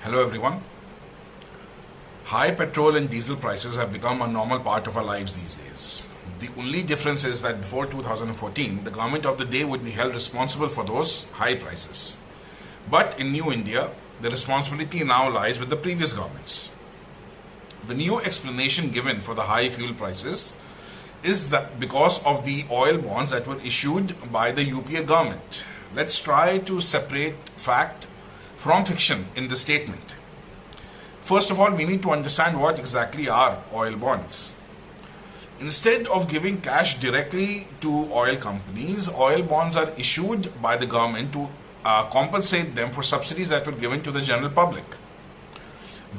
Hello everyone. High petrol and diesel prices have become a normal part of our lives these days. The only difference is that before 2014, the government of the day would be held responsible for those high prices. But in New India, the responsibility now lies with the previous governments. The new explanation given for the high fuel prices is that because of the oil bonds that were issued by the UPA government. Let's try to separate fact from fiction in this statement. First of all, we need to understand what exactly are oil bonds. Instead of giving cash directly to oil companies, oil bonds are issued by the government to compensate them for subsidies that were given to the general public.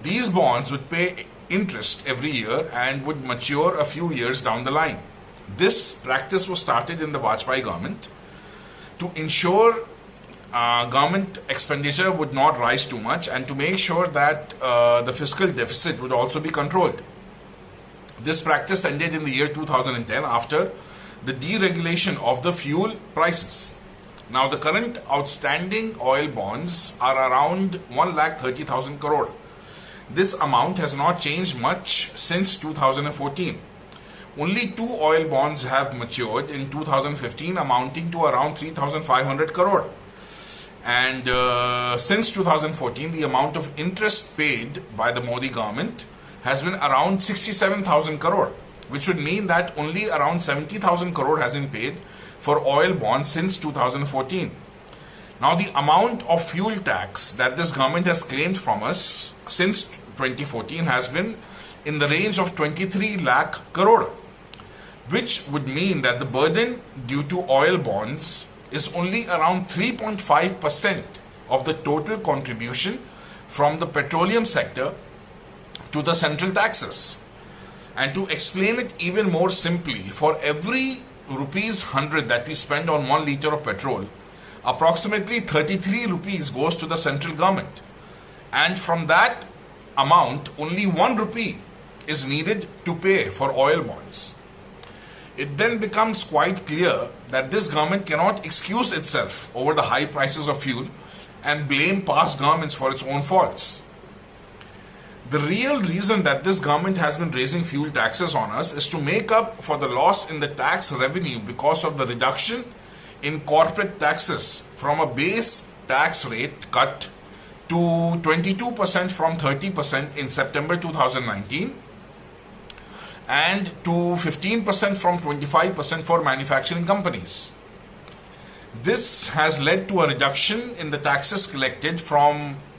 These bonds would pay interest every year and would mature a few years down the line. This practice was started in the Vajpayee government to ensure government expenditure would not rise too much and to make sure that the fiscal deficit would also be controlled. This practice ended in the year 2010 after the deregulation of the fuel prices. Now the current outstanding oil bonds are around 1,30,000 crore. This amount has not changed much since 2014. Only two oil bonds have matured in 2015 amounting to around 3,500 crore. And since 2014, the amount of interest paid by the Modi government has been around 67,000 crore, which would mean that only around 70,000 crore has been paid for oil bonds since 2014. Now, the amount of fuel tax that this government has claimed from us since 2014 has been in the range of 23 lakh crore, which would mean that the burden due to oil bonds is only around 3.5% of the total contribution from the petroleum sector to the central taxes. And to explain it even more simply, for every rupees 100 that we spend on 1 liter of petrol, approximately 33 rupees goes to the central government. And from that amount, only 1 rupee is needed to pay for oil bonds. It then becomes quite clear that this government cannot excuse itself over the high prices of fuel and blame past governments for its own faults. The real reason that this government has been raising fuel taxes on us is to make up for the loss in the tax revenue because of the reduction in corporate taxes from a base tax rate cut to 22% from 30% in September 2019 and to 15% from 25% for manufacturing companies. This has led to a reduction in the taxes collected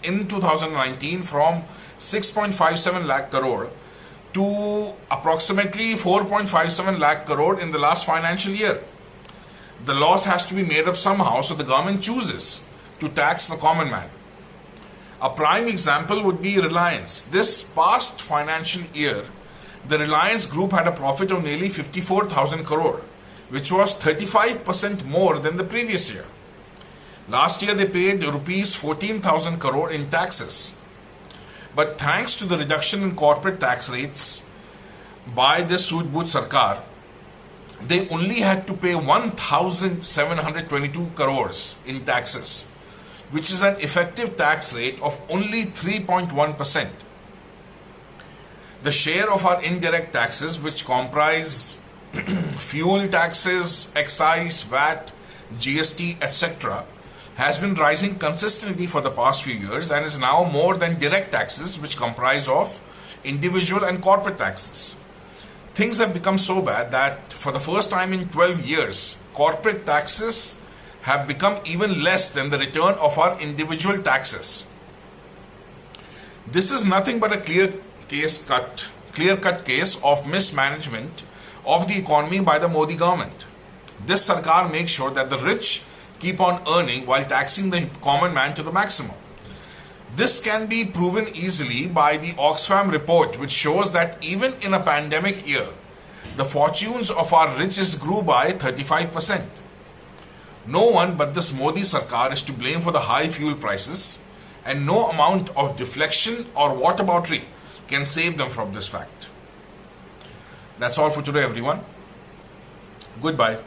in 2019 from 6.57 lakh crore to approximately 4.57 lakh crore in the last financial year. The loss has to be made up somehow, so the government chooses to tax the common man. A prime example would be Reliance. This past financial year, the Reliance Group had a profit of nearly 54,000 crore, which was 35% more than the previous year. Last year, they paid rupees 14,000 crore in taxes. But thanks to the reduction in corporate tax rates by the Sujbut Sarkar, they only had to pay 1,722 crores in taxes, which is an effective tax rate of only 3.1%. The share of our indirect taxes, which comprise fuel taxes, excise, VAT, GST, etc., has been rising consistently for the past few years and is now more than direct taxes, which comprise of individual and corporate taxes. Things have become so bad that for the first time in 12 years, corporate taxes have become even less than the return of our individual taxes. This is nothing but a clear-cut case of mismanagement of the economy by the Modi government. This Sarkar makes sure that the rich keep on earning while taxing the common man to the maximum. This can be proven easily by the Oxfam report, which shows that even in a pandemic year, the fortunes of our richest grew by 35%. No one but this Modi Sarkar is to blame for the high fuel prices, and no amount of deflection or whataboutery can save them from this fact. That's all for today, everyone. Goodbye.